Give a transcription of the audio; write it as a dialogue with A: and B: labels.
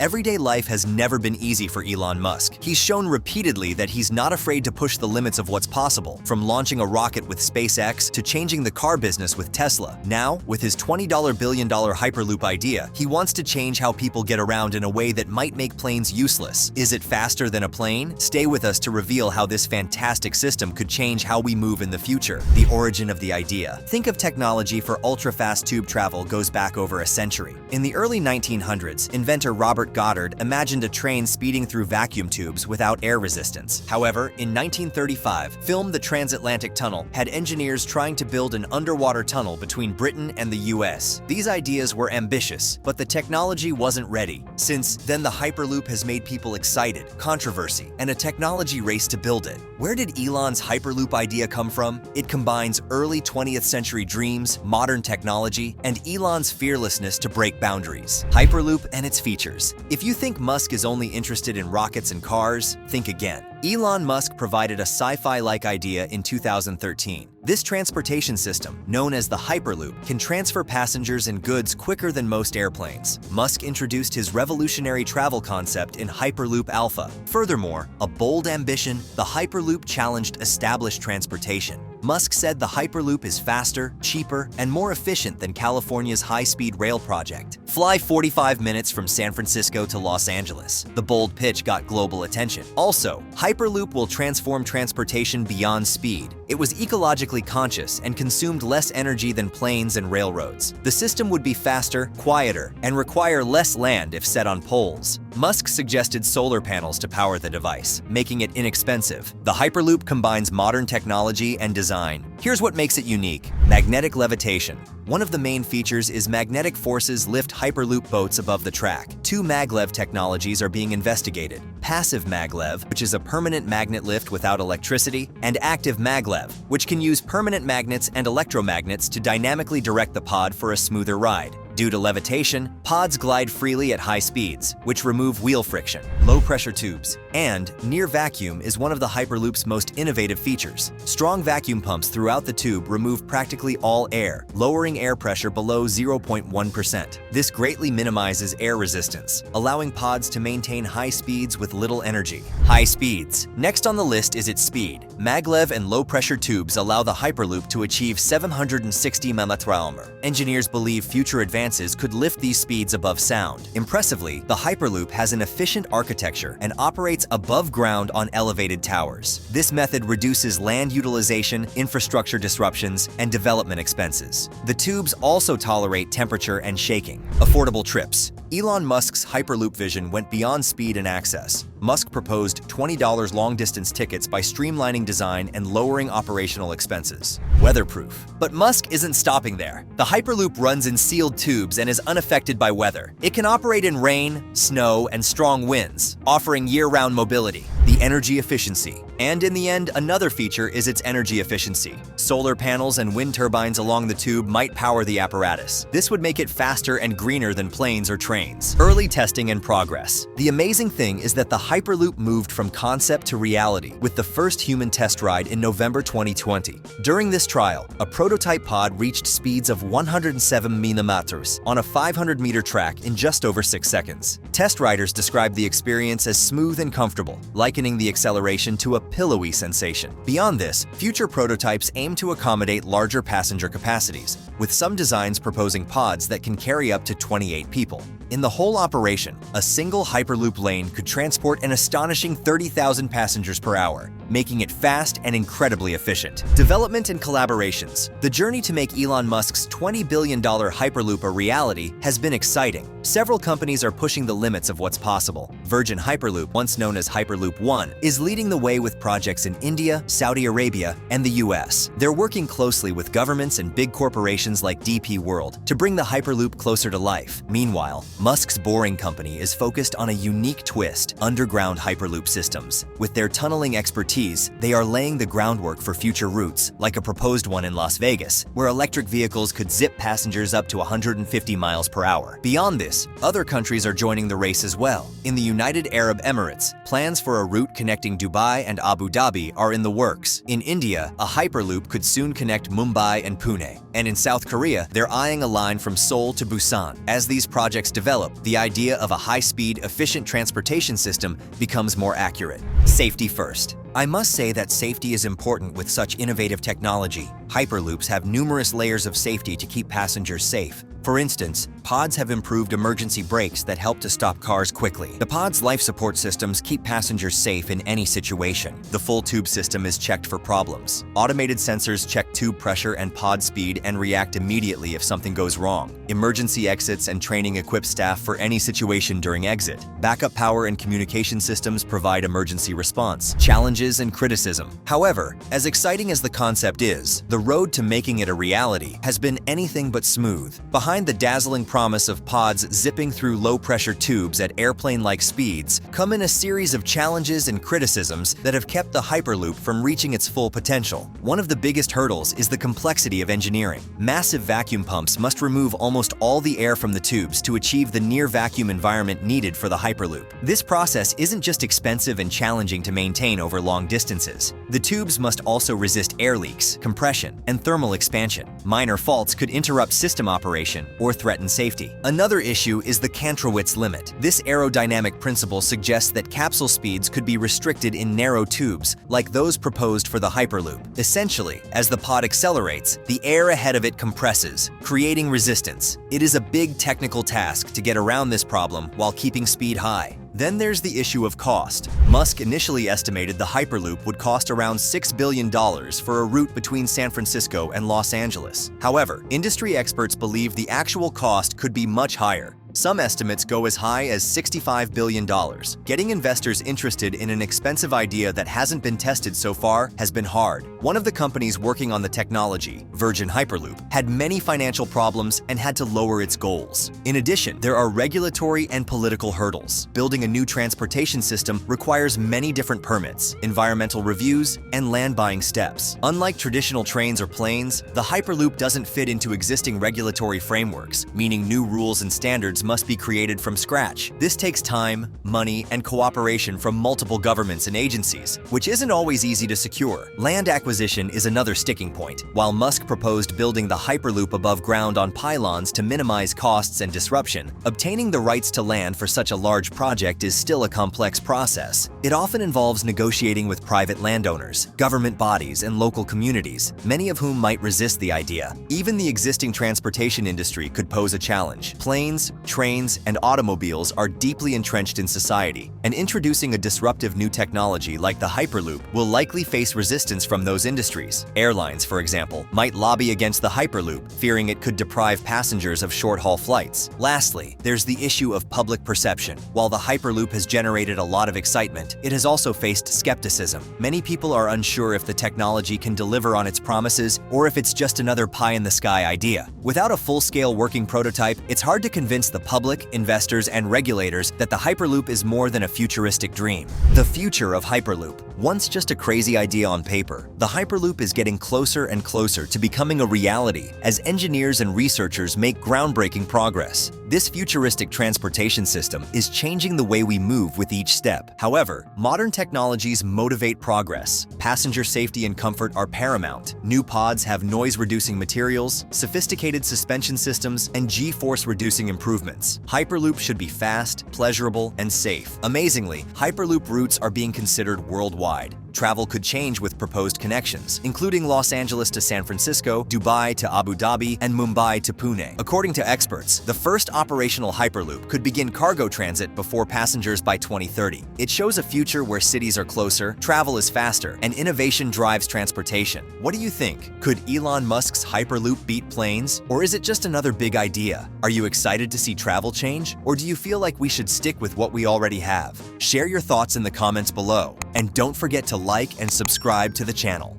A: Everyday life has never been easy for Elon Musk. He's shown repeatedly that he's not afraid to push the limits of what's possible, from launching a rocket with SpaceX to changing the car business with Tesla. Now, with his $20 billion Hyperloop idea, he wants to change how people get around in a way that might make planes useless. Is it faster than a plane? Stay with us to reveal how this fantastic system could change how we move in the future. The origin of the idea. Think of technology for ultra-fast tube travel goes back over a century. In the early 1900s, inventor Robert Goddard imagined a train speeding through vacuum tubes without air resistance. However, in 1935, film The Transatlantic Tunnel had engineers trying to build an underwater tunnel between Britain and the US. These ideas were ambitious, but the technology wasn't ready. Since then, the Hyperloop has made people excited, controversy, and a technology race to build it. Where did Elon's Hyperloop idea come from? It combines early 20th century dreams, modern technology, and Elon's fearlessness to break boundaries. Hyperloop and its features. If you think Musk is only interested in rockets and cars, think again. Elon Musk provided a sci-fi-like idea in 2013. This transportation system, known as the Hyperloop, can transfer passengers and goods quicker than most airplanes. Musk introduced his revolutionary travel concept in Hyperloop Alpha. Furthermore, a bold ambition, the Hyperloop challenged established transportation. Musk said the Hyperloop is faster, cheaper, and more efficient than California's high-speed rail project. Fly 45 minutes from San Francisco to Los Angeles. The bold pitch got global attention. Also, Hyperloop will transform transportation beyond speed. It was ecologically conscious and consumed less energy than planes and railroads. The system would be faster, quieter, and require less land if set on poles. Musk suggested solar panels to power the device, making it inexpensive. The Hyperloop combines modern technology and design. Here's what makes it unique: magnetic levitation. One of the main features is magnetic forces lift Hyperloop boats above the track. Two maglev technologies are being investigated: passive maglev, which is a permanent magnet lift without electricity, and active maglev, which can use permanent magnets and electromagnets to dynamically direct the pod for a smoother ride. Due to levitation, pods glide freely at high speeds, which remove wheel friction. Low-pressure tubes and near vacuum is one of the Hyperloop's most innovative features. Strong vacuum pumps throughout the tube remove practically all air, lowering air pressure below 0.1%. This greatly minimizes air resistance, allowing pods to maintain high speeds with little energy. High speeds. Next on the list is its speed. Maglev and low-pressure tubes allow the Hyperloop to achieve 760 mph. Engineers believe future advances could lift these speeds above sound. Impressively, the Hyperloop has an efficient architecture and operates above ground on elevated towers. This method reduces land utilization, infrastructure disruptions, and development expenses. The tubes also tolerate temperature and shaking. Affordable trips. Elon Musk's Hyperloop vision went beyond speed and access. Musk proposed $20 long-distance tickets by streamlining design and lowering operational expenses. Weatherproof. But Musk isn't stopping there. The Hyperloop runs in sealed tubes and is unaffected by weather. It can operate in rain, snow, and strong winds, offering year-round mobility. The energy efficiency. And in the end, another feature is its energy efficiency. Solar panels and wind turbines along the tube might power the apparatus. This would make it faster and greener than planes or trains. Early testing and progress. The amazing thing is that the Hyperloop moved from concept to reality with the first human test ride in November 2020. During this trial, a prototype pod reached speeds of 107 mph on a 500-meter track in just over 6 seconds. Test riders described the experience as smooth and comfortable, likening the acceleration to a pillowy sensation. Beyond this, future prototypes aim to accommodate larger passenger capacities, with some designs proposing pods that can carry up to 28 people. In the whole operation, a single Hyperloop lane could transport an astonishing 30,000 passengers per hour, making it fast and incredibly efficient. Development and collaborations. The journey to make Elon Musk's $20 billion Hyperloop a reality has been exciting. Several companies are pushing the limits of what's possible. Virgin Hyperloop, once known as Hyperloop One, is leading the way with projects in India, Saudi Arabia, and the US. They're working closely with governments and big corporations like DP World to bring the Hyperloop closer to life. Meanwhile, Musk's Boring Company is focused on a unique twist: underground Hyperloop systems. With their tunneling expertise, they are laying the groundwork for future routes, like a proposed one in Las Vegas, where electric vehicles could zip passengers up to 150 miles per hour. Beyond this, other countries are joining the race as well. In the United Arab Emirates, plans for a route connecting Dubai and Abu Dhabi are in the works. In India, a Hyperloop could soon connect Mumbai and Pune. And in South Korea, they're eyeing a line from Seoul to Busan. As these projects develop, the idea of a high-speed, efficient transportation system becomes more accurate. Safety first. I must say that safety is important with such innovative technology. Hyperloops have numerous layers of safety to keep passengers safe. For instance, pods have improved emergency brakes that help to stop cars quickly. The pod's life support systems keep passengers safe in any situation. The full tube system is checked for problems. Automated sensors check tube pressure and pod speed and react immediately if something goes wrong. Emergency exits and training equip staff for any situation during exit. Backup power and communication systems provide emergency response. Challenges and criticism. However, as exciting as the concept is, the road to making it a reality has been anything but smooth. Behind the dazzling promise of pods zipping through low-pressure tubes at airplane-like speeds come in a series of challenges and criticisms that have kept the Hyperloop from reaching its full potential. One of the biggest hurdles is the complexity of engineering. Massive vacuum pumps must remove almost all the air from the tubes to achieve the near-vacuum environment needed for the Hyperloop. This process isn't just expensive and challenging to maintain over long distances. The tubes must also resist air leaks, compression, and thermal expansion. Minor faults could interrupt system operation or threaten safety. Another issue is the Kantrowitz limit. This aerodynamic principle suggests that capsule speeds could be restricted in narrow tubes, like those proposed for the Hyperloop. Essentially, as the pod accelerates, the air ahead of it compresses, creating resistance. It is a big technical task to get around this problem while keeping speed high. Then there's the issue of cost. Musk initially estimated the Hyperloop would cost around $6 billion for a route between San Francisco and Los Angeles. However, industry experts believe the actual cost could be much higher. Some estimates go as high as $65 billion. Getting investors interested in an expensive idea that hasn't been tested so far has been hard. One of the companies working on the technology, Virgin Hyperloop, had many financial problems and had to lower its goals. In addition, there are regulatory and political hurdles. Building a new transportation system requires many different permits, environmental reviews, and land buying steps. Unlike traditional trains or planes, the Hyperloop doesn't fit into existing regulatory frameworks, meaning new rules and standards must be created from scratch. This takes time, money, and cooperation from multiple governments and agencies, which isn't always easy to secure. Land acquisition is another sticking point. While Musk proposed building the Hyperloop above ground on pylons to minimize costs and disruption, obtaining the rights to land for such a large project is still a complex process. It often involves negotiating with private landowners, government bodies, and local communities, many of whom might resist the idea. Even the existing transportation industry could pose a challenge. Planes, trains, and automobiles are deeply entrenched in society, and introducing a disruptive new technology like the Hyperloop will likely face resistance from those industries. Airlines, for example, might lobby against the Hyperloop, fearing it could deprive passengers of short-haul flights. Lastly, there's the issue of public perception. While the Hyperloop has generated a lot of excitement, it has also faced skepticism. Many people are unsure if the technology can deliver on its promises or if it's just another pie-in-the-sky idea. Without a full-scale working prototype, it's hard to convince the public, investors, and regulators that the Hyperloop is more than a futuristic dream. The future of Hyperloop. Once just a crazy idea on paper, the Hyperloop is getting closer and closer to becoming a reality as engineers and researchers make groundbreaking progress. This futuristic transportation system is changing the way we move with each step. However, modern technologies motivate progress. Passenger safety and comfort are paramount. New pods have noise-reducing materials, sophisticated suspension systems, and G-force reducing improvements. Hyperloop should be fast, pleasurable, and safe. Amazingly, Hyperloop routes are being considered worldwide. Travel could change with proposed connections, including Los Angeles to San Francisco, Dubai to Abu Dhabi, and Mumbai to Pune. According to experts, the first operational Hyperloop could begin cargo transit before passengers by 2030. It shows a future where cities are closer, travel is faster, and innovation drives transportation. What do you think? Could Elon Musk's Hyperloop beat planes? Or is it just another big idea? Are you excited to see travel change? Or do you feel like we should stick with what we already have? Share your thoughts in the comments below. And don't forget to like and subscribe to the channel.